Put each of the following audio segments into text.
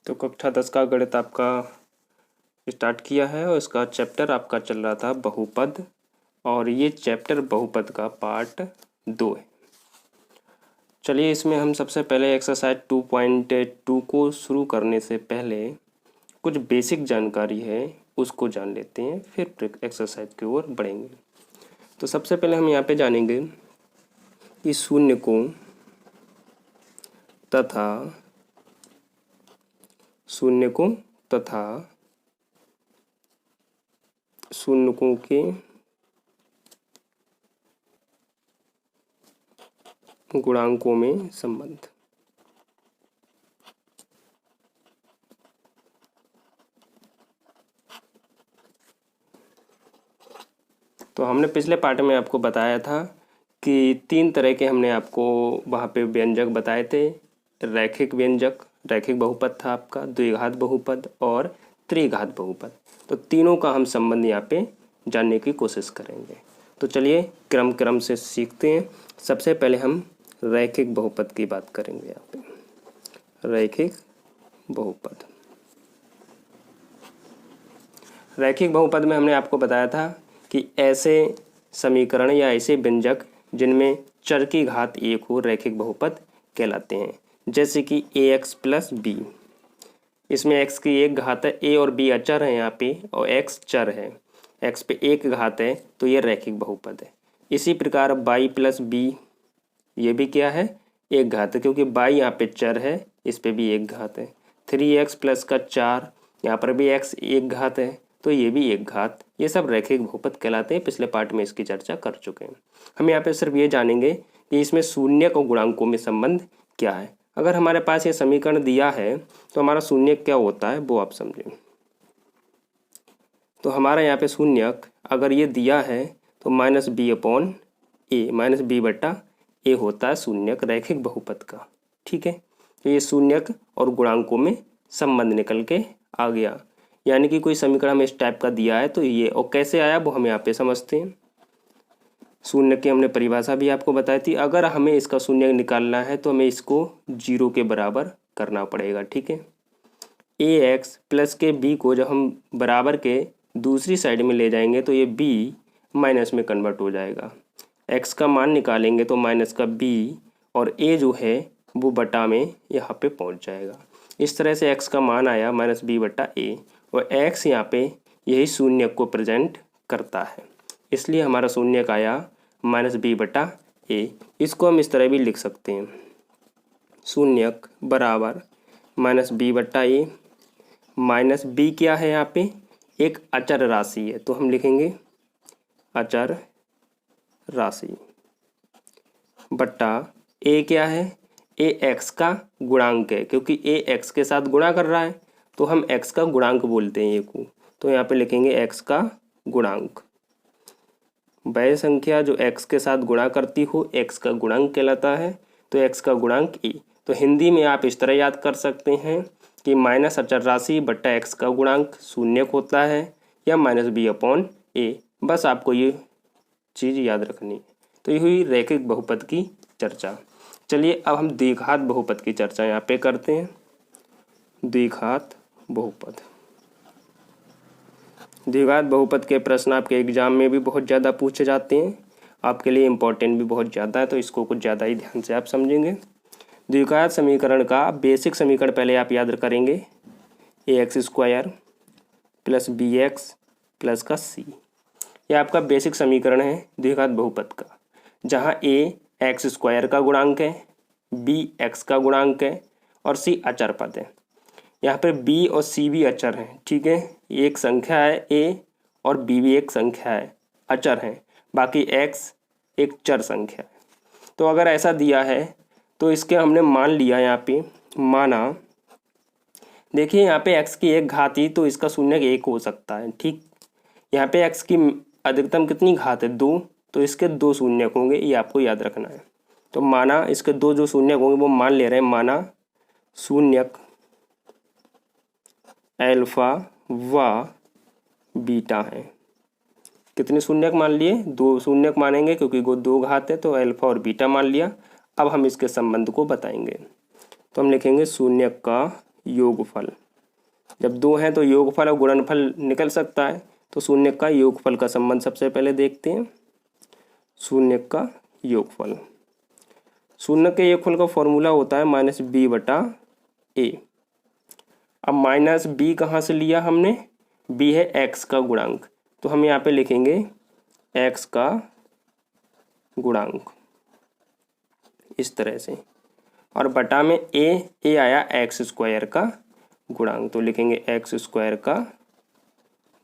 तो कक्षा 10 का गणित आपका स्टार्ट किया है और इसका चैप्टर आपका चल रहा था बहुपद, और ये चैप्टर बहुपद का पार्ट 2 है। चलिए इसमें हम सबसे पहले एक्सरसाइज 2.2 को शुरू करने से पहले कुछ बेसिक जानकारी है उसको जान लेते हैं, फिर एक्सरसाइज की ओर बढ़ेंगे। तो सबसे पहले हम यहाँ पे जानेंगे कि शून्यकों तथा शून्यकों के गुणांकों में संबंध। तो हमने पिछले पार्ट में आपको बताया था कि 3 तरह के हमने आपको वहाँ पे व्यंजक बताए थे। रैखिक व्यंजक, रैखिक बहुपद था आपका, द्विघात बहुपद और त्रिघात बहुपद। तो तीनों का हम संबंध यहाँ पे जानने की कोशिश करेंगे। तो चलिए क्रम से सीखते हैं। सबसे पहले हम रैखिक बहुपद की बात करेंगे। यहाँ पे रैखिक बहुपद, रैखिक बहुपद में हमने आपको बताया था कि ऐसे समीकरण या ऐसे व्यंजक जिनमें चर की घात 1 हो रैखिक बहुपद कहलाते हैं। जैसे कि ax प्लस बी, इसमें x की 1 घात है, a और b अचर है यहाँ पे और x चर है, x पे 1 घात है, तो ये रैखिक बहुपद है। इसी प्रकार y प्लस बी, ये भी क्या है, 1 घात है, क्योंकि y यहाँ पे चर है, इस पे भी 1 घात है। 3x प्लस का 4, यहाँ पर भी x 1 घात है, तो ये भी 1 घात। ये सब रैखिक बहुपद कहलाते हैं। पिछले पार्ट में इसकी चर्चा कर चुके हैं। हम यहाँ पे सिर्फ ये जानेंगे कि इसमें शून्यक और गुणांकों में संबंध क्या है। अगर हमारे पास ये समीकरण दिया है तो हमारा शून्यक क्या होता है वो आप समझें। तो हमारा यहाँ पे शून्यक अगर ये दिया है तो माइनस बी अपॉन ए, माइनस बी बटा ए होता है शून्यक रैखिक बहुपद का। ठीक है, तो ये शून्यक और गुणांकों में संबंध निकल के आ गया। यानी कि कोई समीकरण हमें इस टाइप का दिया है तो ये, और कैसे आया वो हम यहाँ पे समझते हैं। शून्य की हमने परिभाषा भी आपको बताई थी। अगर हमें इसका शून्य निकालना है तो हमें इसको 0 के बराबर करना पड़ेगा। ठीक है, ax प्लस के b को जब हम बराबर के दूसरी साइड में ले जाएंगे तो ये b माइनस में कन्वर्ट हो जाएगा। x का मान निकालेंगे तो माइनस का b और a जो है वो बटा में यहाँ पे पहुँच जाएगा। इस तरह से x का मान आया माइनस बी बटा ए, और x यहाँ पे यही शून्य को प्रेजेंट करता है, इसलिए हमारा शून्य का आया माइनस बी बटा ए। इसको हम इस तरह भी लिख सकते हैं, शून्यक बराबर माइनस बी बटा ए। माइनस बी क्या है, यहाँ पे एक अचर राशि है, तो हम लिखेंगे अचर राशि, बटा ए क्या है, ए एक्स का गुणांक है, क्योंकि ए एक्स के साथ गुणा कर रहा है तो हम एक्स का गुणांक बोलते हैं ए को। तो यहाँ पे लिखेंगे एक्स का गुणांक। वह संख्या जो x के साथ गुणा करती हो x का गुणांक कहलाता है, तो x का गुणांक e। तो हिंदी में आप इस तरह याद कर सकते हैं कि माइनस अचर राशि बट्टा x का गुणांक शून्यक होता है, या माइनस बी अपॉन ए। बस आपको ये चीज़ याद रखनी है। तो ये हुई रैखिक बहुपद की चर्चा। चलिए अब हम द्विघात बहुपद की चर्चा यहाँ पे करते हैं। द्विघात बहुपद, द्विघात बहुपद के प्रश्न आपके एग्जाम में भी बहुत ज़्यादा पूछे जाते हैं, आपके लिए इम्पोर्टेंट भी बहुत ज़्यादा है, तो इसको कुछ ज़्यादा ही ध्यान से आप समझेंगे। द्विघात समीकरण का बेसिक समीकरण पहले आप याद करेंगे, ए x square plus B x plus का सी। यह आपका बेसिक समीकरण है द्विघात बहुपद का, जहाँ ए एक्स स्क्वायर का गुणांक है, बी एक्स का गुणांक है और सी अचर पद है। यहाँ पर b और c भी अचर हैं। ठीक है, एक संख्या है a और b भी एक संख्या है, अचर हैं। बाकी x एक चर संख्या है। तो अगर ऐसा दिया है तो इसके हमने मान लिया, यहाँ पे माना, देखिए यहाँ पे x की 1 घात ही, तो इसका शून्यक 1 हो सकता है। ठीक, यहाँ पे x की अधिकतम कितनी घात है, 2, तो इसके 2 शून्यक होंगे, ये आपको याद रखना है। तो माना इसके 2 जो शून्यक होंगे वो मान ले रहे हैं, माना शून्यक अल्फा व बीटा है। कितने शून्यक मान लिए, 2 शून्यक मानेंगे, क्योंकि वो 2 घात है, तो अल्फा और बीटा मान लिया। अब हम इसके संबंध को बताएंगे। तो हम लिखेंगे शून्यक का योगफल। जब दो हैं तो योगफल और गुणनफल निकल सकता है। तो शून्यक का योगफल का संबंध सबसे पहले देखते हैं। शून्यक का योगफल, शून्यक के योगफल का फॉर्मूला होता है -b/a। अब -b कहाँ से लिया हमने? b है x का गुणांक, तो हम यहाँ पे लिखेंगे x का गुणांक इस तरह से, और बटा में a आया x² का गुणांक, तो लिखेंगे x² का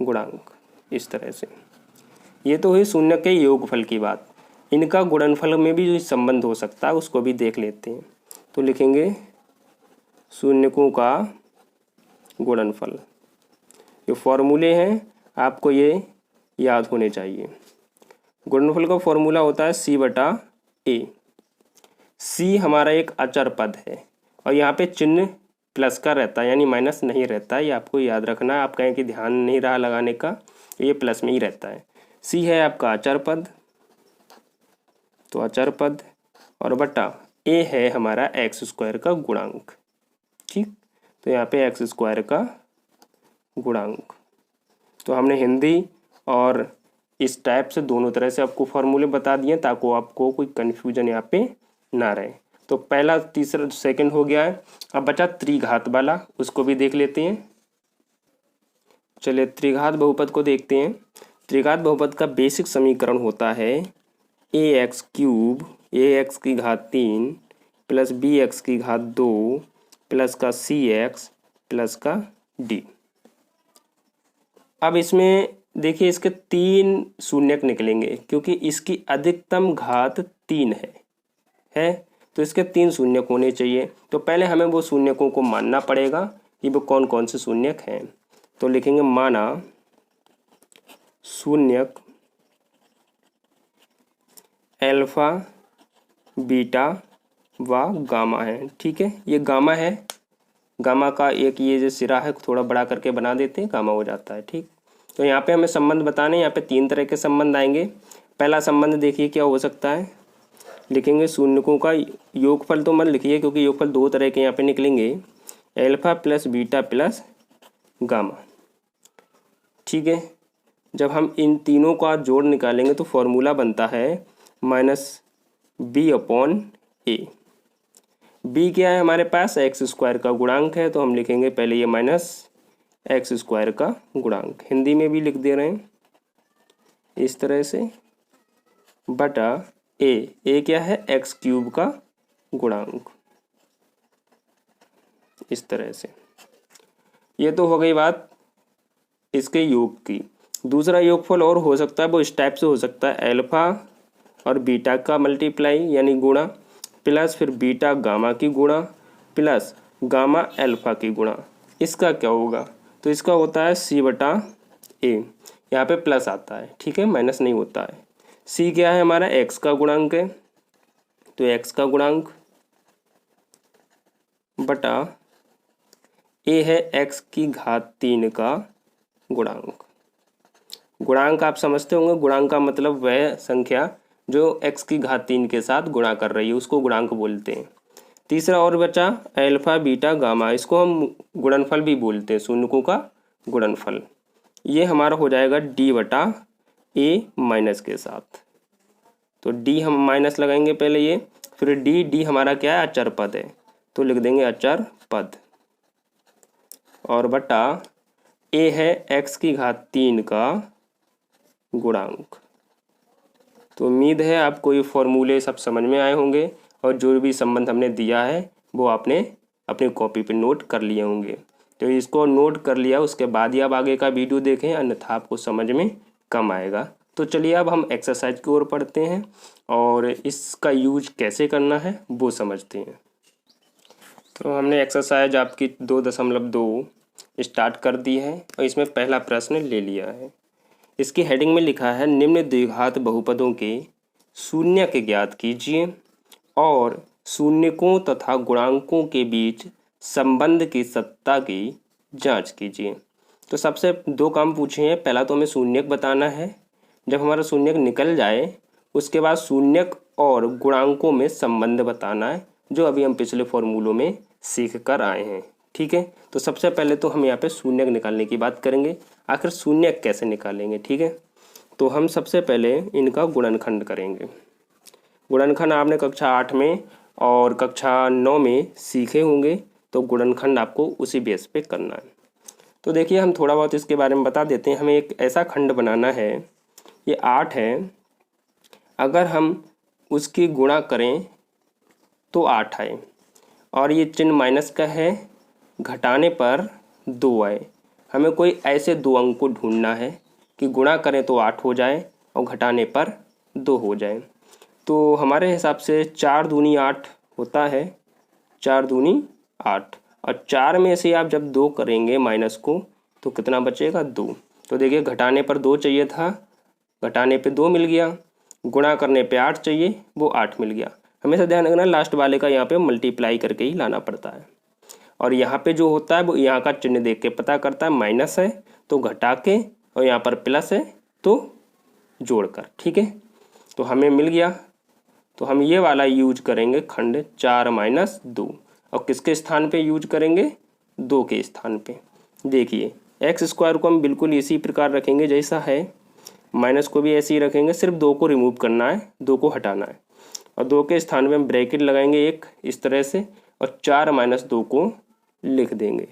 गुणांक इस तरह से। ये तो हुई शून्यक के योगफल की बात। इनका गुणनफल में भी जो संबंध हो सकता है उसको भी देख लेते हैं। तो लिखेंगे शून्यकों का गुणनफल। जो फॉर्मूले हैं आपको ये याद होने चाहिए। गुणनफल का फॉर्मूला होता है c/a। c हमारा एक अचर पद है और यहाँ पे चिन्ह प्लस का रहता है, यानी माइनस नहीं रहता है। ये आपको याद रखना है। आप कहें कि ध्यान नहीं रहा लगाने का, ये प्लस में ही रहता है। c है आपका अचर पद, तो अचर पद, और बटा a है हमारा x² का गुणांक। ठीक, तो यहाँ पे x² का गुणांक। तो हमने हिंदी और इस टाइप से दोनों तरह से आपको फॉर्मूले बता दिए ताकि आपको कोई कन्फ्यूजन यहाँ पे ना रहे। तो पहला, तीसरा, सेकंड हो गया है। अब बचा त्रिघात वाला, उसको भी देख लेते हैं। चलिए त्रिघात बहुपद को देखते हैं। त्रिघात बहुपद का बेसिक समीकरण होता है ax³ ax³ plus bx² plus का cx प्लस का d। अब इसमें देखिए इसके 3 शून्यक निकलेंगे क्योंकि इसकी अधिकतम घात 3 है तो इसके 3 शून्यक होने चाहिए। तो पहले हमें वो शून्यकों को मानना पड़ेगा कि वो कौन कौन से शून्यक हैं। तो लिखेंगे माना शून्यक अल्फा, बीटा व गामा है। ठीक है, ये गामा है। गामा का एक ये जो सिरा है थोड़ा बड़ा करके बना देते हैं, गामा हो जाता है। ठीक, तो यहाँ पे हमें संबंध बताने, यहाँ पे 3 तरह के संबंध आएंगे। पहला संबंध देखिए क्या हो सकता है, लिखेंगे शून्यकों का योगफल। तो मत लिखिए क्योंकि योगफल 2 तरह के यहाँ पे निकलेंगे, alpha plus beta plus gamma. ठीक है, जब हम इन तीनों का जोड़ निकालेंगे तो फॉर्मूला बनता है -b/a। b क्या है हमारे पास? x² का गुणांक है, तो हम लिखेंगे पहले ये -x² का गुणांक, हिंदी में भी लिख दे रहे हैं इस तरह से, बटा a क्या है? x³ का गुणांक इस तरह से। ये तो हो गई बात इसके योग की। दूसरा योगफल और हो सकता है, वो इस टाइप से हो सकता है, अल्फा और बीटा का मल्टीप्लाई यानी गुणा, प्लस फिर बीटा गामा की गुणा, प्लस गामा अल्फा की गुणा। इसका क्या होगा? तो इसका होता है c/a। यहाँ पे प्लस आता है, ठीक है, माइनस नहीं होता है। c क्या है हमारा? x का गुणांक है, तो x का गुणांक बटा a है x³ का गुणांक। गुणांक आप समझते होंगे, गुणांक का मतलब वह संख्या जो x³ के साथ गुणा कर रही है उसको गुणांक बोलते हैं। तीसरा और बचा अल्फा बीटा गामा, इसको हम गुणनफल भी बोलते हैं, शून्यकों का गुणनफल। ये हमारा हो जाएगा d/a माइनस के साथ। तो d हम माइनस लगाएंगे पहले ये, फिर d हमारा क्या है? अचर पद है, तो लिख देंगे अचर पद, और बटा a है x³ का गुणांक। तो उम्मीद है आपको ये फॉर्मूले सब समझ में आए होंगे और जो भी संबंध हमने दिया है वो आपने अपनी कॉपी पे नोट कर लिए होंगे। तो इसको नोट कर लिया उसके बाद ही आप आगे का वीडियो देखें, अन्यथा आपको समझ में कम आएगा। तो चलिए अब हम एक्सरसाइज की ओर पढ़ते हैं और इसका यूज कैसे करना है वो समझते हैं। तो हमने एक्सरसाइज आपकी 2.2 स्टार्ट कर दी है और इसमें पहला प्रश्न ले लिया है। इसकी हेडिंग में लिखा है निम्न द्विघात बहुपदों के शून्यक ज्ञात कीजिए और शून्यकों तथा गुणांकों के बीच संबंध की सत्ता की जांच कीजिए। तो सबसे 2 काम पूछे हैं। पहला तो हमें शून्यक बताना है, जब हमारा शून्यक निकल जाए उसके बाद शून्यक और गुणांकों में संबंध बताना है, जो अभी हम पिछले फॉर्मूलों में सीख कर आए हैं। ठीक है। तो सबसे पहले तो हम यहाँ पे शून्यक निकालने की बात करेंगे। आखिर शून्यक कैसे निकालेंगे, ठीक है। तो हम सबसे पहले इनका गुणनखंड करेंगे। गुणनखंड आपने कक्षा 8 में और कक्षा 9 में सीखे होंगे, तो गुणनखंड आपको उसी बेस पे करना है। तो देखिए हम थोड़ा बहुत इसके बारे में बता देते हैं। हमें एक ऐसा खंड बनाना है, ये 8 है, अगर हम उसकी गुणा करें तो 8 आए, और ये चिन्ह माइनस का है, घटाने पर 2 आए। हमें कोई ऐसे दो अंक को ढूंढना है कि गुणा करें तो 8 हो जाए और घटाने पर 2 हो जाए। तो हमारे हिसाब से 4 दूनी 8 होता है, 4 दूनी 8, और 4 में से आप जब 2 करेंगे माइनस को तो कितना बचेगा, 2। तो देखिए घटाने पर 2 चाहिए था, घटाने पे 2 मिल गया, गुणा करने पे 8 चाहिए, वो 8 मिल गया। हमेशा ध्यान रखना लास्ट वाले का यहाँ पे मल्टीप्लाई करके ही लाना पड़ता है। और यहाँ पे जो होता है वो यहाँ का चिन्ह देख के पता करता है, माइनस है तो घटा के, और यहाँ पर प्लस है तो जोड़कर, ठीक है। तो हमें मिल गया। तो हम ये वाला यूज करेंगे खंड 4 - 2, और किसके स्थान पे यूज करेंगे, 2 के स्थान पे। देखिए एक्स स्क्वायर को हम बिल्कुल इसी प्रकार रखेंगे जैसा है, माइनस को भी ऐसे ही रखेंगे, सिर्फ 2 को रिमूव करना है, 2 को हटाना है, और 2 के स्थान पे हम ब्रैकेट लगाएंगे एक इस तरह से, और 4 - 2 को लिख देंगे।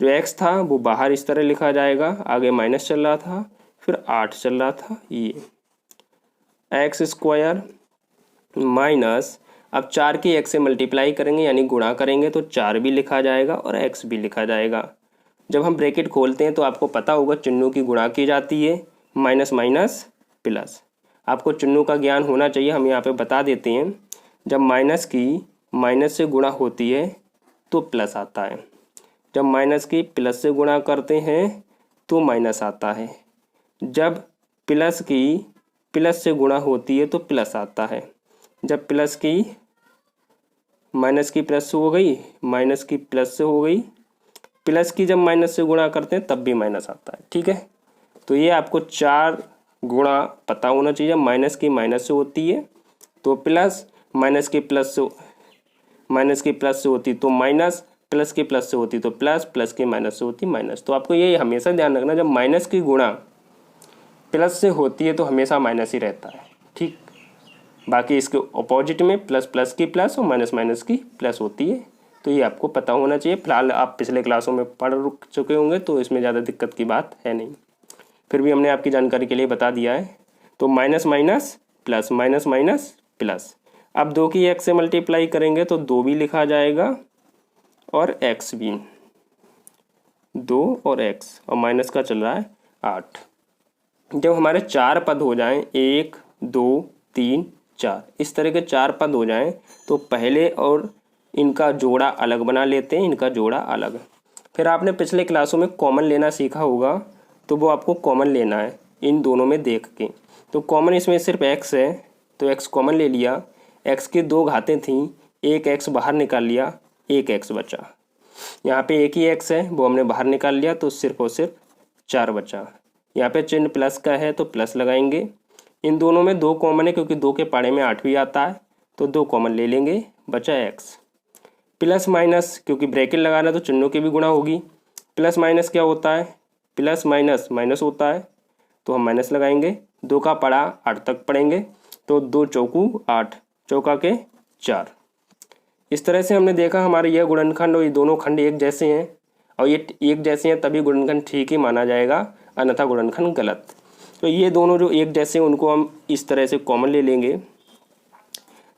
जो x था वो बाहर इस तरह लिखा जाएगा, आगे माइनस चल रहा था, फिर 8 चल रहा था, ये एक्स स्क्वायर माइनस, अब 4 की x से मल्टीप्लाई करेंगे यानी गुणा करेंगे तो 4 भी लिखा जाएगा और x भी लिखा जाएगा। जब हम ब्रैकेट खोलते हैं तो आपको पता होगा चिन्हों की गुणा की जाती है, माइनस माइनस प्लस। आपको चिन्हों का ज्ञान होना चाहिए, हम यहाँ पे बता देते हैं। जब माइनस की माइनस से गुणा होती है तो प्लस आता है, जब माइनस की प्लस से गुणा करते हैं तो माइनस आता है, जब प्लस की प्लस से गुणा होती है तो प्लस आता है, जब प्लस की माइनस की प्लस से हो गई, माइनस की प्लस से हो गई, प्लस की जब माइनस से गुणा करते हैं तब भी माइनस आता है, ठीक है। तो ये आपको 4 गुणा पता होना चाहिए। माइनस की माइनस से होती है तो प्लस, माइनस की प्लस से होती तो माइनस, प्लस की प्लस से होती तो प्लस, प्लस की माइनस से होती माइनस। तो आपको ये हमेशा ध्यान रखना, जब माइनस की गुणा प्लस से होती है तो हमेशा माइनस ही रहता है, ठीक। बाकी इसके अपोजिट में प्लस प्लस की प्लस और माइनस माइनस की प्लस होती है। तो ये आपको पता होना चाहिए। फिलहाल आप पिछले क्लासों में पढ़ चुके होंगे तो इसमें ज़्यादा दिक्कत की बात है नहीं, फिर भी हमने आपकी जानकारी के लिए बता दिया है। तो minus minus plus, minus minus plus. अब 2 की x से मल्टीप्लाई करेंगे तो 2 भी लिखा जाएगा और x भी, 2 और x, और माइनस का चल रहा है 8। जब हमारे 4 पद हो जाएं, 1 2 3 4, इस तरह के 4 पद हो जाएं तो पहले और इनका जोड़ा अलग बना लेते हैं, इनका जोड़ा अलग। फिर आपने पिछले क्लासों में कॉमन लेना सीखा होगा, तो वो आपको कॉमन लेना है इन दोनों में देख के। तो कॉमन इसमें सिर्फ x है तो x कॉमन ले लिया, x की 2 घातें थीं, एक x बाहर निकाल लिया, एक x बचा। यहाँ पे एक ही x है वो हमने बाहर निकाल लिया तो सिर्फ और सिर्फ 4 बचा। यहाँ पे चिन्ह प्लस का है तो प्लस लगाएंगे। इन दोनों में 2 कॉमन है क्योंकि 2 के पाड़े में 8 भी आता है, तो 2 कॉमन ले लेंगे, बचा x। प्लस माइनस, क्योंकि ब्रैकेट लगाना तो चिन्हों की भी गुणा होगी। प्लस माइनस क्या होता है, प्लस माइनस माइनस होता है, तो हम माइनस लगाएंगे। 2 का पड़ा 8 तक पढ़ेंगे तो 2 चौकू 8, चौका के 4। इस तरह से हमने देखा हमारे यह गुणनखंड और ये दोनों खंड एक जैसे हैं, और ये एक जैसे हैं तभी गुणनखंड ठीक ही माना जाएगा, अन्यथा गुणनखंड गलत। तो ये दोनों जो एक जैसे हैं उनको हम इस तरह से कॉमन ले लेंगे।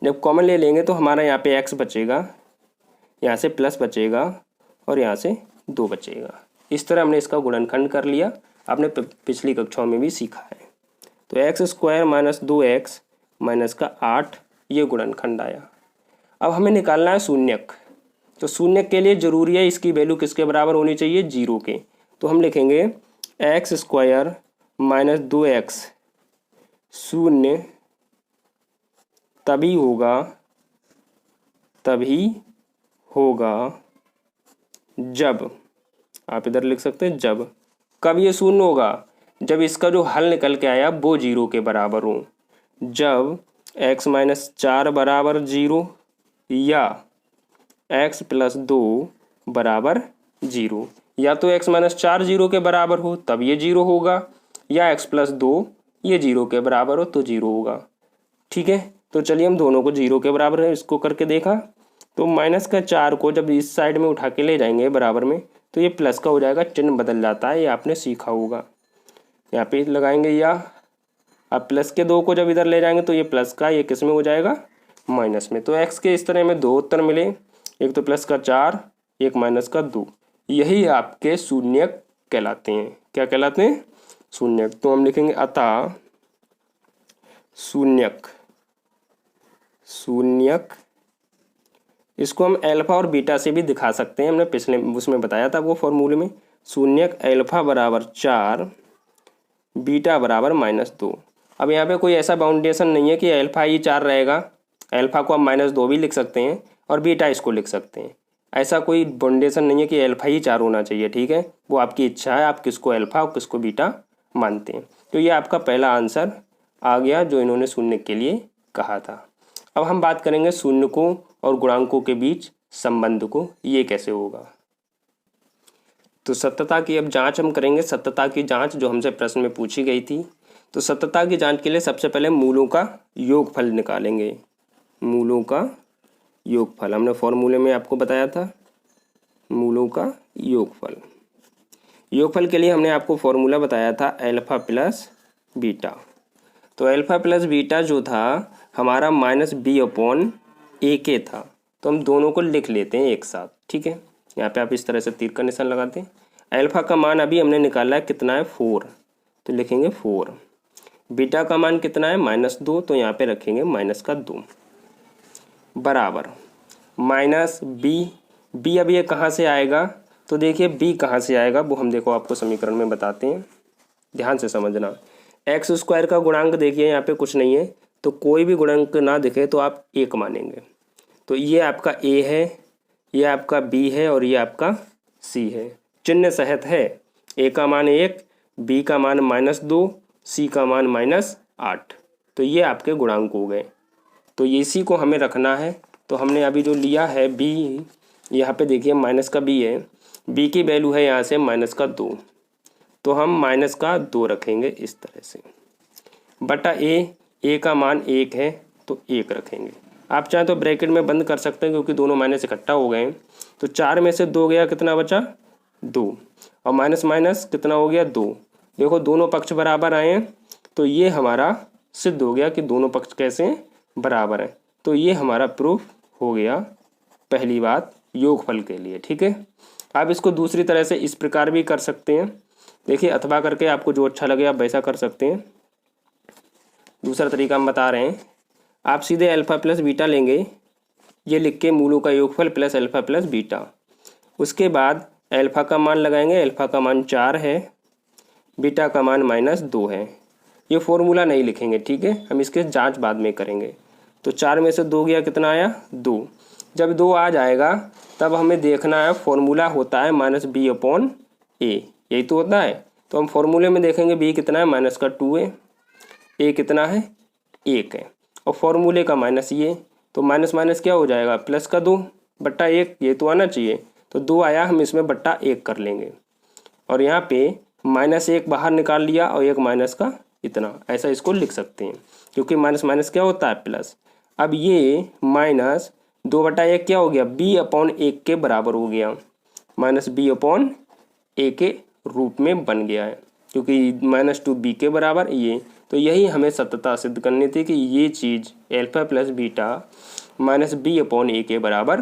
जब कॉमन ले लेंगे तो हमारा यहाँ पे x बचेगा, यहाँ से प्लस बचेगा और यहाँ से 2 बचेगा। इस तरह हमने इसका गुणनखंड कर लिया, आपने पिछली कक्षाओं में भी सीखा है। तो x square minus 2x minus का 8, ये गुणनखंड आया। अब हमें निकालना है शून्यक। तो शून्यक के लिए ज़रूरी है इसकी वैल्यू किसके बराबर होनी चाहिए, 0 के। तो हम लिखेंगे एक्स स्क्वायर माइनस 2x शून्य तभी होगा जब, आप इधर लिख सकते हैं जब। कब ये शून्य होगा, जब इसका जो हल निकल के आया वो 0 के बराबर हो। जब x - 4 बराबर 0 या x + 2 बराबर 0, या तो x माइनस 4 0 के बराबर हो तब ये 0 होगा, या x प्लस 2 ये 0 के बराबर हो तो 0 होगा। ठीक है, तो चलिए हम दोनों को 0 के बराबर है इसको करके देखा। तो माइनस का 4 को जब इस साइड में उठा के ले जाएंगे बराबर में तो ये प्लस का हो जाएगा, चिन्ह बदल जाता है, ये आपने सीखा होगा। यहाँ पे लगाएंगे या, अब प्लस के 2 को जब इधर ले जाएंगे तो ये प्लस का, ये किस में हो जाएगा, माइनस में। तो x के इस तरह में 2 उत्तर मिले, एक तो प्लस का 4, एक माइनस का 2। यही आपके शून्यक कहलाते हैं। क्या कहलाते हैं, शून्यक। तो हम लिखेंगे अतः शून्यक, शून्यक इसको हम अल्फा और बीटा से भी दिखा सकते हैं, हमने पिछले उसमें बताया था वो फॉर्मूले में। शून्यक अल्फा बराबर 4, बीटा बराबर -2। अब यहाँ पे कोई ऐसा बाउंडेशन नहीं है कि अल्फा ही 4 रहेगा, अल्फा को हम -2 भी लिख सकते हैं और बीटा इसको लिख सकते हैं। ऐसा कोई बाउंडेशन नहीं है कि अल्फा ही 4 होना चाहिए। ठीक है, वो आपकी इच्छा है, आप किसको अल्फा और किसको बीटा मानते हैं। तो ये आपका पहला आंसर आ गया जो इन्होंने शून्य के लिए कहा था। अब हम बात करेंगे शून्यकों और गुणांकों के बीच संबंध को, ये कैसे होगा। तो सत्यता की अब जांच हम करेंगे, सत्यता की जांच जो हमसे प्रश्न में पूछी गई थी। तो सत्यता की जांच के लिए सबसे पहले मूलों का योगफल निकालेंगे। मूलों का योगफल हमने फॉर्मूले में आपको बताया था, मूलों का योगफल। योगफल के लिए हमने आपको फॉर्मूला बताया था अल्फा प्लस बीटा। तो अल्फा प्लस बीटा जो था हमारा -b/a था। तो हम दोनों को लिख लेते हैं एक साथ। ठीक है, यहाँ पे आप इस तरह से तीर का निशान लगाते हैं। अल्फा का मान अभी हमने निकाला है, कितना है, 4, तो लिखेंगे 4। बीटा का मान कितना है, -2, तो यहाँ पे रखेंगे -2 बराबर -b अब ये कहाँ से आएगा। तो देखिए b कहाँ से आएगा वो हम देखो आपको समीकरण में बताते हैं, ध्यान से समझना। x² का गुणांक देखिए यहाँ पे कुछ नहीं है, तो कोई भी गुणांक ना दिखे तो आप 1 मानेंगे। तो ये आपका a है, ये आपका b है और ये आपका c है। चिन्ह सहित है, a का मान 1, b का मान -2, c का मान -8। तो ये आपके गुणांक हो गए। तो इसी को हमें रखना है। तो हमने अभी जो लिया है b, यहाँ पे देखिए माइनस का b है, b की वैल्यू है यहाँ से -2, तो हम -2 रखेंगे इस तरह से, बटा a का मान 1 है तो 1 रखेंगे। आप चाहें तो ब्रैकेट में बंद कर सकते हैं क्योंकि दोनों माइनस इकट्ठा हो गए। तो 4 में से 2 गया, कितना बचा, 2, और माइनस माइनस कितना हो गया, 2। देखो दोनों पक्ष बराबर आए हैं, तो ये हमारा सिद्ध हो गया कि दोनों पक्ष कैसे हैं, बराबर हैं। तो ये हमारा प्रूफ हो गया, पहली बात योगफल के लिए। ठीक है, आप इसको दूसरी तरह से इस प्रकार भी कर सकते हैं। देखिए अथवा करके आपको जो अच्छा लगे आप वैसा कर सकते हैं। दूसरा तरीका हम बता रहे हैं, आप सीधे अल्फा प्लस बीटा लेंगे, ये लिख के मूलों का योगफल प्लस अल्फा प्लस बीटा। उसके बाद अल्फा का मान लगाएंगे, अल्फा का मान 4 है, बीटा का मान -2 है। ये फॉर्मूला नहीं लिखेंगे, ठीक है, हम इसके जांच बाद में करेंगे। तो 4 में से 2 गया, कितना आया, 2। जब 2 आ जाएगा तब हमें देखना है, फॉर्मूला होता है -b/a, यही तो होता है। तो हम फॉर्मूले में देखेंगे b कितना है, -2 है, a कितना है, 1 है, और फॉर्मूले का माइनस ये, तो माइनस माइनस क्या हो जाएगा, प्लस का 2 बट्टा 1, ये तो आना चाहिए। तो 2 आया, हम इसमें बट्टा 1 कर लेंगे, और यहाँ पे -1 बाहर निकाल लिया और 1 माइनस का इतना, ऐसा इसको लिख सकते हैं क्योंकि माइनस माइनस क्या होता है, प्लस। अब ये -2/1 क्या हो गया, b/1 के बराबर हो गया, -b/a के रूप में बन गया है क्योंकि -2 b के बराबर ये। तो यही हमें सत्यता सिद्ध करनी थी कि ये चीज़ अल्फा प्लस बीटा -b/a के बराबर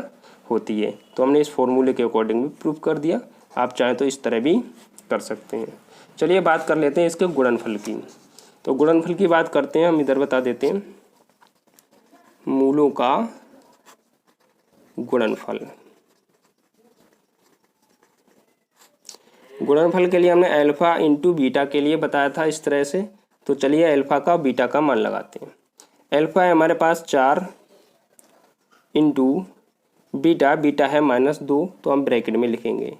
होती है। तो हमने इस फॉर्मूले के अकॉर्डिंग भी प्रूव कर दिया। आप चाहें तो इस तरह भी कर सकते हैं। चलिए बात कर लेते हैं इसके गुणनफल की। तो गुणनफल की बात करते हैं, हम इधर बता देते हैं मूलों का गुणनफल। गुणनफल के लिए हमने अल्फा इंटू बीटा के लिए बताया था इस तरह से। तो चलिए अल्फा का बीटा का मान लगाते हैं। अल्फा है हमारे पास 4 इंटू बीटा, बीटा है -2, तो हम ब्रैकेट में लिखेंगे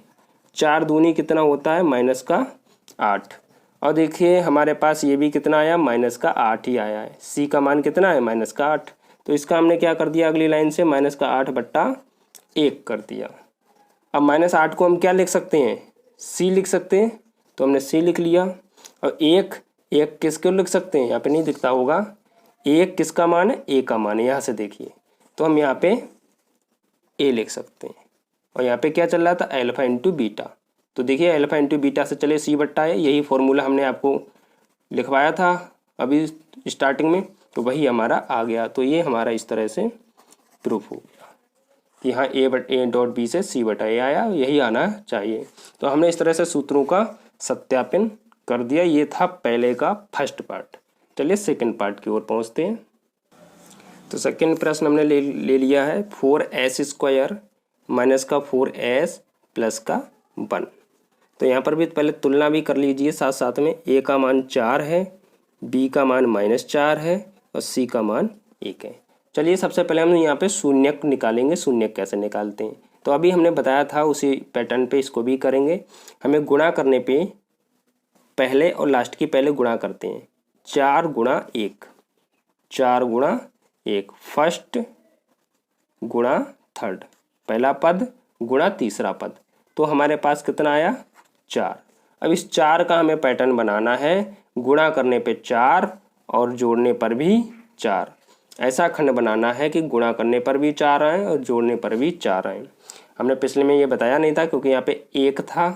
4 दूनी कितना होता है, -8। और देखिए हमारे पास ये भी कितना आया, -8 ही आया है। सी का मान कितना है, -8। तो इसका हमने क्या कर दिया, अगली लाइन से -8/1 कर दिया। अब -8 को हम क्या लिख सकते हैं, सी लिख सकते हैं, तो हमने सी लिख लिया। और एक किसको लिख सकते हैं, यहाँ पे नहीं दिखता होगा, एक किसका मान है, ए का मान है, यहाँ से देखिए, तो हम यहाँ पे ए लिख सकते हैं। और यहाँ पे क्या चल रहा था, अल्फा इंटू बीटा, तो देखिए अल्फा इंटू बीटा से चले सी बट्टा है, यही फॉर्मूला हमने आपको लिखवाया था अभी स्टार्टिंग में, तो वही हमारा आ गया। तो ये हमारा इस तरह से प्रूफ हो गया कि यहाँ ए डॉट बी से सी बटा ए आया, यही आना चाहिए। तो हमने इस तरह से सूत्रों का सत्यापन कर दिया। ये था पहले का फर्स्ट पार्ट। चलिए सेकंड पार्ट की ओर पहुँचते हैं। तो सेकंड प्रश्न हमने ले लिया है 4s² माइनस का 4s प्लस का 1। तो यहाँ पर भी पहले तुलना भी कर लीजिए साथ साथ में। ए का मान 4 है, बी का मान -4 है और सी का मान 1 है। चलिए सबसे पहले हम यहाँ पे शून्यक निकालेंगे। शून्यक कैसे निकालते हैं, तो अभी हमने बताया था उसी पैटर्न पे इसको भी करेंगे। हमें गुणा करने पे पहले और लास्ट की पहले गुणा करते हैं। 4 गुणा 1, 4 गुणा 1, फर्स्ट गुणा थर्ड, पहला पद गुणा तीसरा पद, तो हमारे पास कितना आया 4। अब इस 4 का हमें पैटर्न बनाना है, गुणा करने पे 4 और जोड़ने पर भी 4। ऐसा खंड बनाना है कि गुणा करने पर भी 4 आए और जोड़ने पर भी 4 आए। हमने पिछले में ये बताया नहीं था क्योंकि यहाँ पे 1 था,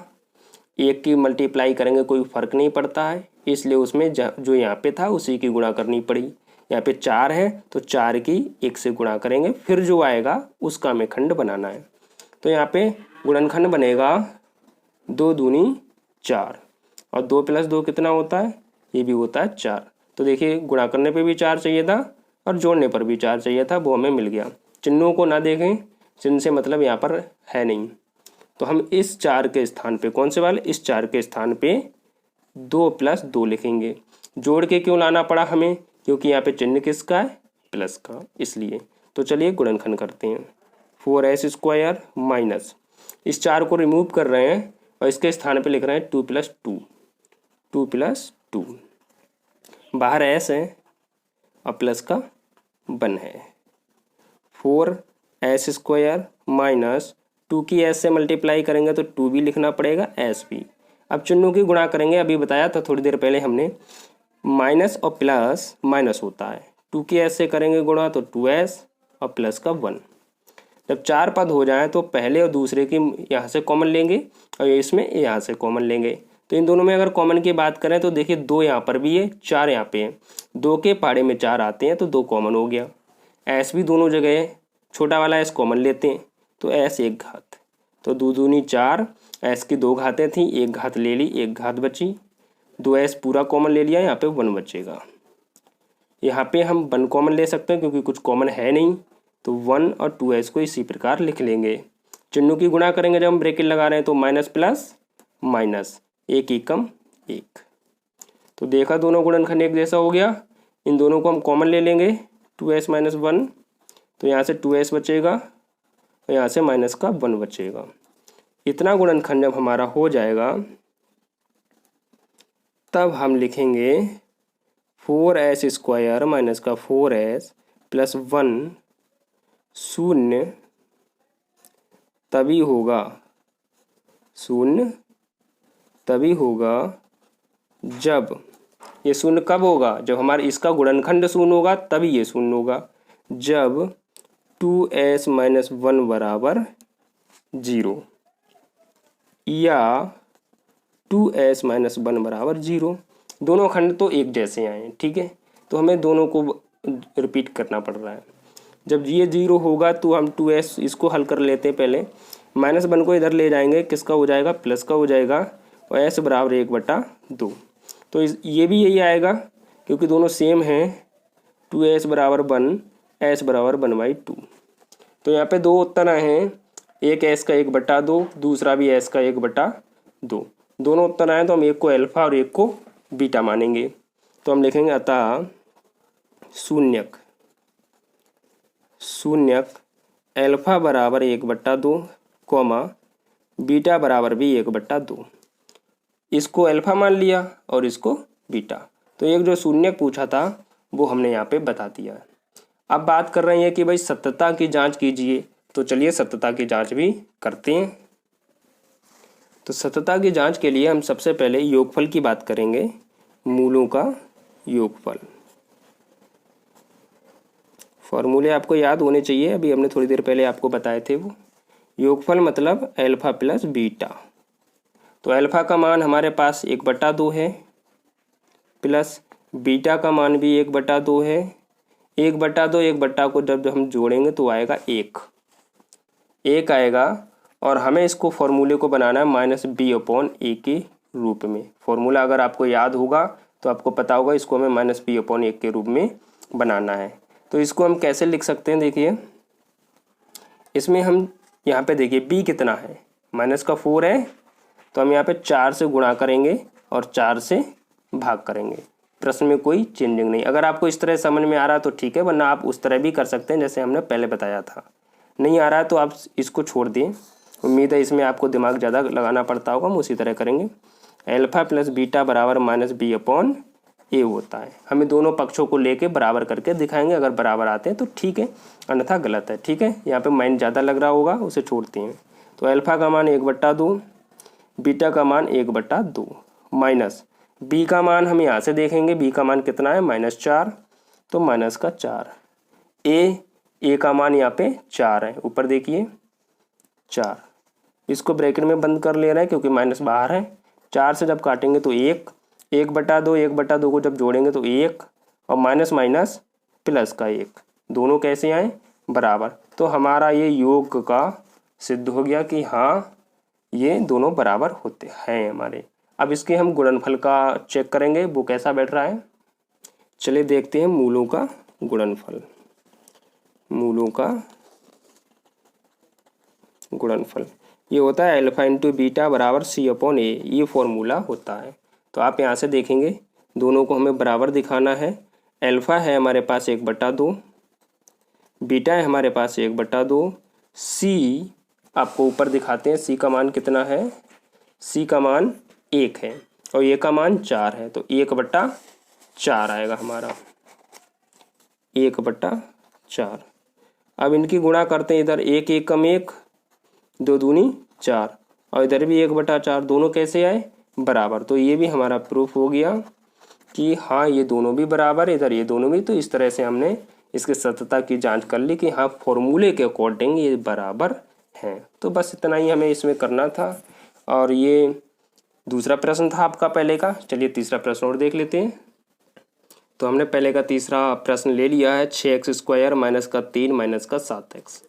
1 की मल्टीप्लाई करेंगे कोई फ़र्क नहीं पड़ता है, इसलिए उसमें जो यहाँ पे था उसी की गुणा करनी पड़ी। यहाँ पे 4 है तो 4 की 1 से गुणा करेंगे, फिर जो आएगा उसका हमें खंड बनाना है। तो यहाँ पे गुणनखंड बनेगा 2 दूनी 4 और 2 + 2 कितना होता है, ये भी होता है 4। तो देखिए गुणा करने पे भी 4 चाहिए था और जोड़ने पर भी 4 चाहिए था, वो हमें मिल गया। चिन्हों को ना देखें, चिन्ह से मतलब यहाँ पर है नहीं। तो हम इस 4 के स्थान पे, कौन से वाले, इस 4 के स्थान पे 2 + 2 लिखेंगे। जोड़ के क्यों लाना पड़ा हमें, क्योंकि यहाँ पे चिन्ह किसका है, प्लस का, इसलिए। तो चलिए गुणनखंड करते हैं। 4s² माइनस, इस 4 को रिमूव कर रहे हैं और इसके स्थान पे लिख रहे हैं 2 + 2, 2 + 2, बाहर s है और प्लस का 1 है। 4s² माइनस 2 की s से मल्टीप्लाई करेंगे तो 2 भी लिखना पड़ेगा, s भी। अब चिन्हों की गुणा करेंगे, अभी बताया था थोड़ी देर पहले हमने, माइनस और प्लस माइनस होता है। 2 की s से करेंगे गुणा तो 2s और प्लस का 1। जब 4 पद हो जाएं तो पहले और दूसरे की यहाँ से कॉमन लेंगे और इसमें यहाँ से कॉमन लेंगे। तो इन दोनों में अगर कॉमन की बात करें तो देखिए 2 यहाँ पर भी है, 4 यहाँ पे है, 2 के पहाड़े में 4 आते हैं तो 2 कॉमन हो गया। s भी दोनों जगह है, छोटा वाला s कॉमन लेते हैं तो s 1 घात, तो 2 दूनी 4, s की 2 घातें थी, 1 घात ले ली, 1 घात बची, 2s पूरा कॉमन ले लिया, यहाँ पे 1 बचेगा। यहाँ पे हम 1 कॉमन ले सकते हैं क्योंकि कुछ कॉमन है नहीं, तो 1 और 2s को इसी प्रकार लिख लेंगे। चिन्हों की गुणा करेंगे जब हम ब्रैकेट लगा रहे हैं तो माइनस प्लस माइनस, 1 एकम 1। तो देखा दोनों गुणनखंड एक जैसा हो गया। इन दोनों को हम कॉमन ले लेंगे, 2s - 1, तो यहाँ से 2s बचेगा और यहाँ से माइनस का 1 बचेगा। इतना गुणनखंड जब हमारा हो जाएगा तब हम लिखेंगे 4s² माइनस का 4s प्लस 1 शून्य तभी होगा, शून्य तभी होगा जब, ये शून्य कब होगा, जब हमारे इसका गुणनखंड शून्य होगा तभी ये शून्य होगा, जब 2s - 1 बराबर 0 या 2s - 1 बराबर 0। दोनों खंड तो एक जैसे आए, ठीक है, तो हमें दोनों को रिपीट करना पड़ रहा है। जब ये 0 होगा तो हम 2s, इसको हल कर लेते हैं पहले, -1 को इधर ले जाएंगे, किसका हो जाएगा, प्लस का हो जाएगा और s बराबर 1/2। तो ये भी यही आएगा क्योंकि दोनों सेम हैं, 2s बराबर 1, s बराबर 1/2। तो यहाँ पे 2 उत्तर आए हैं, एक s का 1/2, दूसरा भी s का 1/2। दोनों उत्तर आए तो हम एक को अल्फा और एक को बीटा मानेंगे। तो हम लिखेंगे अतः शून्यक अल्फा बराबर 1/2, कॉमा बीटा बराबर भी 1/2। इसको अल्फा मान लिया और इसको बीटा, तो एक जो शून्यक पूछा था वो हमने यहाँ पे बता दिया। अब बात कर रहे हैं कि भाई सत्यता की जांच कीजिए, तो चलिए सत्यता की जांच भी करते हैं। तो सततता की जांच के लिए हम सबसे पहले योगफल की बात करेंगे, मूलों का योगफल। फॉर्मूले आपको याद होने चाहिए, अभी हमने थोड़ी देर पहले आपको बताए थे वो। योगफल मतलब अल्फा प्लस बीटा। तो अल्फा का मान हमारे पास 1/2 है, प्लस बीटा का मान भी 1/2 है। 1/2 1 को जब हम जोड़ेंगे तो आएगा 1 आएगा। और हमें इसको फॉर्मूले को बनाना है -b/a के रूप में। फॉर्मूला अगर आपको याद होगा तो आपको पता होगा, इसको हमें -b/a के रूप में बनाना है। तो इसको हम कैसे लिख सकते हैं, देखिए इसमें हम यहाँ पे देखिए b कितना है, -4 है, तो हम यहाँ पे 4 से गुणा करेंगे और 4 से भाग करेंगे। प्रश्न में कोई चेंजिंग नहीं। अगर आपको इस तरह समझ में आ रहा है तो ठीक है, वरना आप उस तरह भी कर सकते हैं जैसे हमने पहले बताया था। नहीं आ रहा है तो आप इसको छोड़ दिए। उम्मीद है इसमें आपको दिमाग ज़्यादा लगाना पड़ता होगा, हम उसी तरह करेंगे। अल्फा प्लस बीटा बराबर -b/a होता है। हमें दोनों पक्षों को लेके बराबर करके दिखाएंगे, अगर बराबर आते हैं तो ठीक है, अन्यथा गलत है। ठीक है, यहाँ पे माइनस ज़्यादा लग रहा होगा, उसे छोड़ते हैं। तो अल्फा का मान 1/2, बीटा का मान 1/2 माइनस बी का मान हम यहाँ से देखेंगे, बी का मान कितना है -4, तो -4। ए का मान यहाँ पे 4 है, ऊपर देखिए 4, इसको ब्रैकेट में बंद कर ले रहे हैं क्योंकि माइनस बाहर है। 4 से जब काटेंगे तो 1/2 को जब जोड़ेंगे तो 1, और माइनस माइनस प्लस का 1, दोनों कैसे आए, बराबर। तो हमारा ये योग का सिद्ध हो गया कि हाँ ये दोनों बराबर होते हैं हमारे। अब इसके हम गुणनफल का चेक करेंगे, वो कैसा बैठ रहा है। चलिए देखते हैं मूलों का गुणनफल। मूलों का गुणनफल ये होता है अल्फा इंटू बीटा बराबर c/a, ये फॉर्मूला होता है। तो आप यहाँ से देखेंगे दोनों को हमें बराबर दिखाना है। अल्फा है हमारे पास 1/2, बीटा है हमारे पास 1/2, c आपको ऊपर दिखाते हैं, c का मान कितना है, c का मान 1 है और a का मान 4 है, तो 1/4 आएगा हमारा, 1/4। अब इनकी गुणा करते हैं, इधर 1 1 कम 1, 2 दूनी 4, और इधर भी 1/4, दोनों कैसे आए, बराबर। तो ये भी हमारा प्रूफ हो गया कि हाँ ये दोनों भी बराबर, इधर ये दोनों भी। तो इस तरह से हमने इसके सत्यता की जांच कर ली कि हाँ फॉर्मूले के अकॉर्डिंग ये बराबर हैं। तो बस इतना ही हमें इसमें करना था। और ये दूसरा प्रश्न था आपका पहले का। चलिए तीसरा प्रश्न और देख लेते हैं। तो हमने पहले का तीसरा प्रश्न ले लिया है, 6x² - 3 - 7x।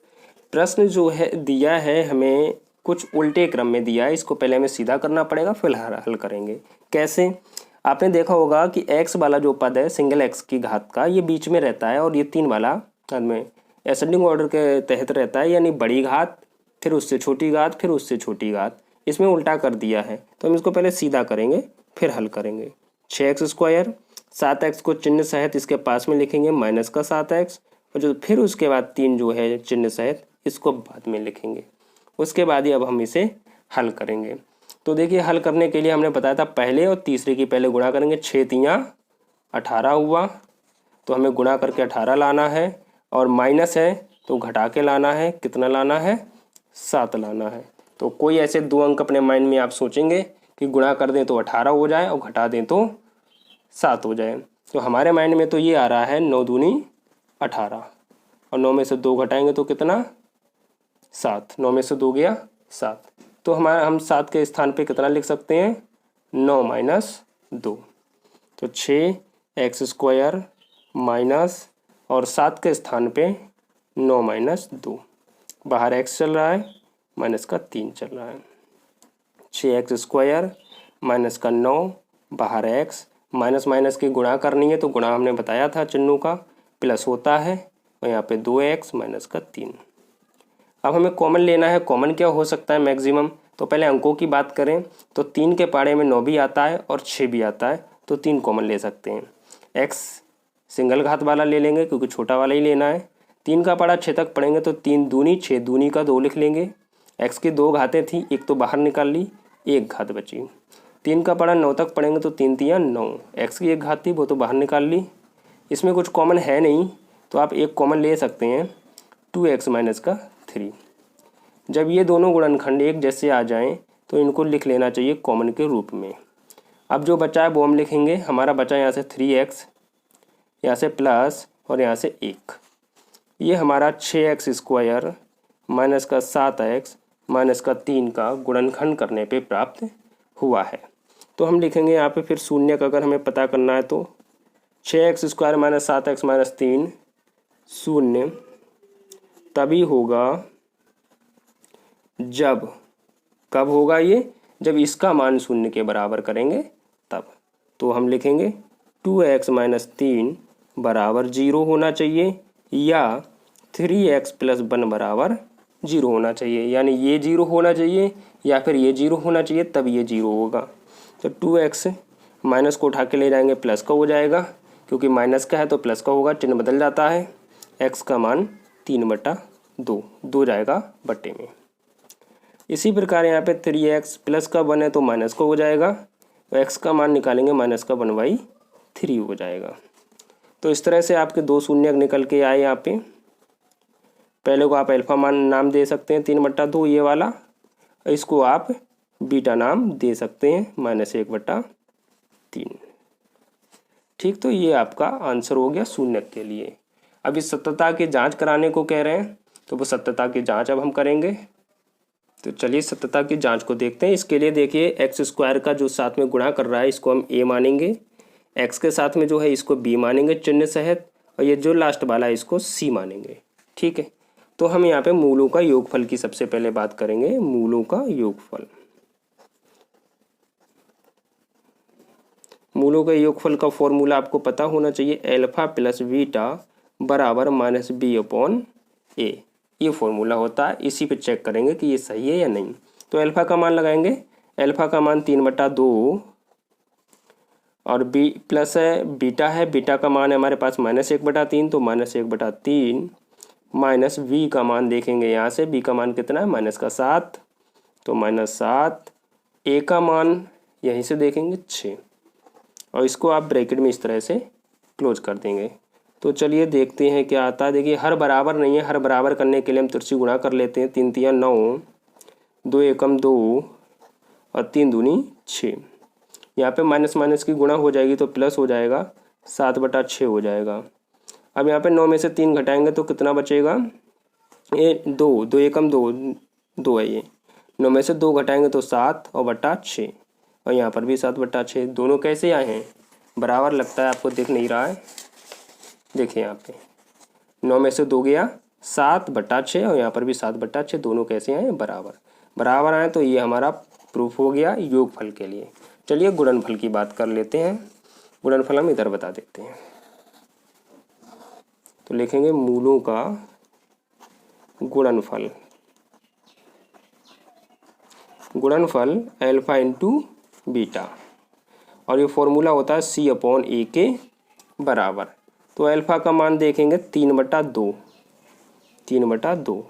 प्रश्न जो है दिया है हमें कुछ उल्टे क्रम में दिया है, इसको पहले हमें सीधा करना पड़ेगा, फिर हल करेंगे। कैसे, आपने देखा होगा कि x वाला जो पद है सिंगल x की घात का, ये बीच में रहता है, और ये 3 वाला में एसेंडिंग ऑर्डर के तहत रहता है, यानी बड़ी घात, फिर उससे छोटी घात, फिर उससे छोटी घात। इसमें उल्टा कर दिया है, तो हम इसको पहले सीधा करेंगे फिर हल करेंगे। 6x², 7x को चिन्ह सहित इसके पास में लिखेंगे -7x, और जो फिर उसके बाद 3 जो है चिन्ह सहित, इसको बाद में लिखेंगे। उसके बाद ही अब हम इसे हल करेंगे। तो देखिए हल करने के लिए हमने बताया था पहले और तीसरे की पहले गुणा करेंगे। 6 तियाँ 18 हुआ, तो हमें गुणा करके 18 लाना है, और माइनस है तो घटा के लाना है, कितना लाना है, 7 लाना है। तो कोई ऐसे 2 अंक अपने माइंड में आप सोचेंगे कि गुणा कर दें तो 18 हो जाए और घटा दें तो 7 हो जाए। तो हमारे माइंड में तो ये आ रहा है 9 दूनी 18, और 9 में से 2 घटाएंगे तो कितना, 7। 9 में से 2 गया 7, तो हम 7 के स्थान पे कितना लिख सकते हैं, 9 - 2। तो 6x² माइनस और 7 के स्थान पे 9 - 2, बाहर x चल रहा है, माइनस का 3 चल रहा है। 6x² माइनस का 9, बाहर x, माइनस माइनस की गुणा करनी है तो गुणा हमने बताया था चिन्हों का, प्लस होता है, और यहाँ पे 2x माइनस का 3। अब हमें कॉमन लेना है। कॉमन क्या हो सकता है मैक्सिमम, तो पहले अंकों की बात करें तो 3 के पाड़े में 9 भी आता है और 6 भी आता है, तो 3 कॉमन ले सकते हैं। x सिंगल घात वाला ले लेंगे क्योंकि छोटा वाला ही लेना है। 3 का पाड़ा 6 तक पढ़ेंगे तो 3 दूनी 6, दूनी का 2 लिख लेंगे। x की 2 घातें थी, एक तो बाहर निकाल ली, 1 घात बची। 3 का पाड़ा 9 तक पढ़ेंगे तो 3 तियाँ 9, x की 1 घात थी वो तो बाहर निकाल ली। इसमें कुछ कॉमन है नहीं, तो आप एक कॉमन ले सकते हैं, 2x माइनस का 3। जब ये दोनों गुणनखंड एक जैसे आ जाएं तो इनको लिख लेना चाहिए कॉमन के रूप में। अब जो बचा है वो हम लिखेंगे। हमारा बचा यहाँ से 3x, यहाँ से प्लस और यहाँ से 1। ये हमारा 6x² माइनस का 7x माइनस का 3 का गुणनखंड करने पे प्राप्त हुआ है। तो हम लिखेंगे यहाँ पे फिर शून्य का अगर हमें पता करना है तो 6x² माइनस 7x माइनस 3 शून्य तभी होगा जब, कब होगा ये, जब इसका मान शून्य के बराबर करेंगे तब। तो हम लिखेंगे 2x माइनस 3 बराबर 0 होना चाहिए या 3x प्लस 1 बराबर 0 होना चाहिए। यानी ये 0 होना चाहिए या फिर ये 0 होना चाहिए, तब ये 0 होगा। तो 2x माइनस को उठा के ले जाएंगे प्लस का हो जाएगा, क्योंकि माइनस का है तो प्लस का होगा, चिन्ह बदल जाता है। x का मान 3/2, 2 जाएगा बट्टे में। इसी प्रकार यहाँ पे 3x प्लस का 1 है तो माइनस का हो जाएगा, तो x का मान निकालेंगे माइनस का 1/3 हो जाएगा। तो इस तरह से आपके 2 शून्य निकल के आए। यहाँ पे पहले को आप अल्फा मान नाम दे सकते हैं 3/2 ये वाला, इसको आप बीटा नाम दे सकते हैं -1/3। ठीक, तो ये आपका आंसर हो गया शून्य के लिए। अब इस सत्यता की जांच कराने को कह रहे हैं, तो वो सत्यता की जांच अब हम करेंगे। तो चलिए सत्यता की जांच को देखते हैं। इसके लिए देखिए x² का जो साथ में गुणा कर रहा है इसको हम a मानेंगे, x के साथ में जो है इसको b मानेंगे चिन्ह सहित, और ये जो लास्ट वाला है इसको c मानेंगे। ठीक है, तो हम यहाँ पे मूलों का योगफल की सबसे पहले बात करेंगे। मूलों का योगफल, मूलों के योगफल का फॉर्मूला आपको पता होना चाहिए, अल्फा प्लस बीटा बराबर -b/a। ये फॉर्मूला होता है, इसी पे चेक करेंगे कि ये सही है या नहीं। तो अल्फा का मान लगाएंगे, अल्फा का मान 3/2 और बी प्लस है बीटा है, बीटा का मान है हमारे पास -1/3, तो -1/3 माइनस v का मान देखेंगे यहाँ से, b का मान कितना है -7, तो -7, a का मान यहीं से देखेंगे 6, और इसको आप ब्रैकेट में इस तरह से क्लोज कर देंगे। तो चलिए देखते हैं क्या आता है। देखिए हर बराबर नहीं है, हर बराबर करने के लिए हम तिरछी गुणा कर लेते हैं। 3 तिया 9, 2 एकम 2 और 3 दूनी 6। यहाँ पे माइनस माइनस की गुणा हो जाएगी तो प्लस हो जाएगा, 7/6 हो जाएगा। अब यहाँ पे 9 में से 3 घटाएंगे तो कितना बचेगा, ये 2 एकम 2 है ये, 9 में से 2 घटाएंगे तो 7 और बटा 6, और यहाँ पर भी 7/6। दोनों कैसे आए हैं, बराबर लगता है, आपको दिख नहीं रहा है। देखिए यहाँ पे 9 में से 2 गया 7/6 और यहाँ पर भी 7/6, दोनों कैसे आए, बराबर आए। तो ये हमारा प्रूफ हो गया योगफल के लिए। चलिए गुणनफल की बात कर लेते हैं। गुणनफल हम इधर बता देते हैं। तो लिखेंगे मूलों का गुणनफल, गुणनफल अल्फा इंटू बीटा, और ये फॉर्मूला होता है c/a के बराबर। तो अल्फा का मान देखेंगे 3/2, 3/2,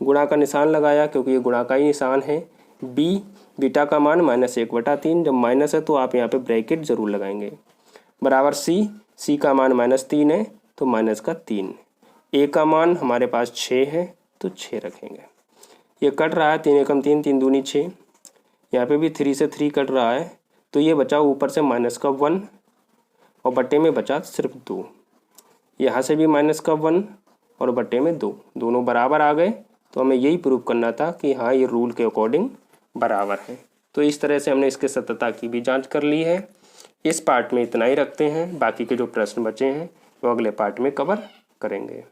गुणा का निशान लगाया क्योंकि ये गुणा का ही निशान है। बीटा का मान -1/3, जब माइनस है तो आप यहाँ पे ब्रैकेट जरूर लगाएंगे, बराबर c का मान -3 है तो -3, a का मान हमारे पास 6 है तो 6 रखेंगे। ये कट रहा है, 3 एकम 3, 3 दूनी 6, यहाँ पे भी 3 से 3 कट रहा है, तो ये बचा ऊपर से -1 और बट्टे में बचा सिर्फ 2। यहाँ से भी -1 और बट्टे में 2, दोनों बराबर आ गए। तो हमें यही प्रूव करना था कि हाँ ये रूल के अकॉर्डिंग बराबर है। तो इस तरह से हमने इसके सत्यता की भी जांच कर ली है। इस पार्ट में इतना ही रखते हैं, बाकी के जो प्रश्न बचे हैं वो अगले पार्ट में कवर करेंगे।